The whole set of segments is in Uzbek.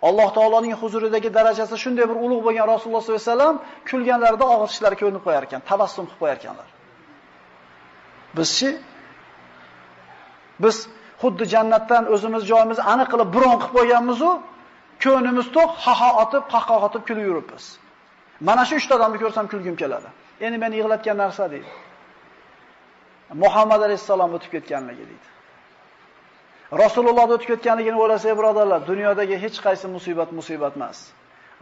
Alloh taoloning huzuridagi darajasi shunday bir ulug' bo'lgan Rasululloh sollallohu alayhi vasallam kulganlarida og'zishlari ko'rinib qo'yar ekan, tabassum qilib qo'yar ekanlar. Bizchi biz xuddi jannatdan o'zimiz joyimizni aniq qilib biron qilib qo'yganmiz-ku, ko'nglimiz to'q, ha otib, qahqoq otib kulib yuribmiz. Mana shu 3 ta odamni ko'rsam kulgim keladi. Endi meni yig'latgan narsa deydi. Muhammad alayhisalom o'tib ketganligi deydi. Rasululloh o'tib ketganligini o'ylasak, birodarlar, dunyodagi hech qaysi musibat emas.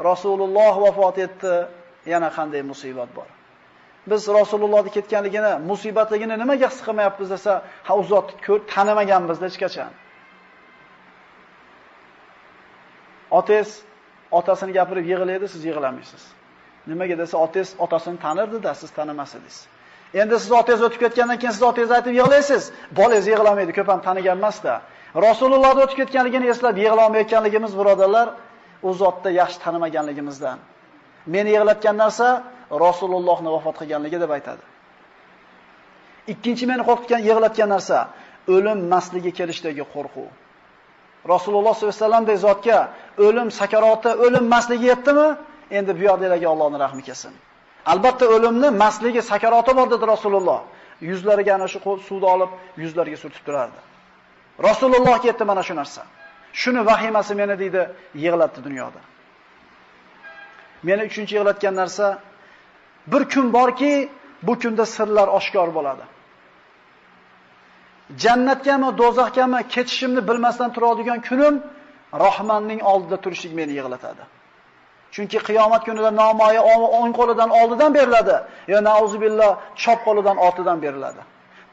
Rasululloh vafot etdi, yana qanday musibat bor. Biz Rasulullohning ketganligini, musibatligini nimaga his qilmayapmiz desa, ha u zotni tanimaganmiz hech qachon. Otangiz otasini gapirib yig'laydi, siz yig'lamaysiz. Nimaga desa, otangiz otasini tanirdi-da, siz tanimasidingiz. Endi siz otangiz o'tib ketgandan keyin siz otangizni aytib yig'laysiz. Bolangiz yig'lamaydi, ko'p ham tanigan emas-da. Rasulullohni o'tib ketganligini eslab yig'lamayotganligimiz, birodarlar, u zotni yaxshi tanimaganligimizdan. Meni yig'latgan narsa Rasulullohni vafot qilganligi deb aytadi. Ikkinchi meni qo'rqitgan, yig'latgan narsa o'lim masligi kelishdagi qo'rquv. Rasululloh sollallohu alayhi vasallamdek zotga o'lim sakaroti, o'lim masligi yetdimi? Endi bu yoqdagilarga Allohning rahmi kelsin. Albatta o'limni masligi, sakaroti bor dedi Rasululloh. Yuzlariga ana shu suvni olib, yuzlariga surtib turardi. Rasulullohga yetdi mana shu narsa. Shuni vahimasi meni deydi, yig'latdi dunyoda. Meni uchinchi yig'latgan narsa bir kun borki, bu kunda sirlar oshkor bo'ladi. Jannatgami, do'zaxgami ketishimni bilmasdan turadigan kunim Rahmanning oldida turishlik meni yig'latadi. Chunki qiyomat kunida nomoyi o'ng qo'lidan oldidan beriladi, yo nauzubillah chop qo'lidan ortidan beriladi.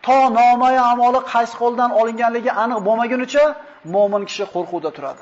To nomoyi amoli qaysi qo'ldan olinganligi aniq bo'lmagunicha mo'min kishi qo'rquvda turadi.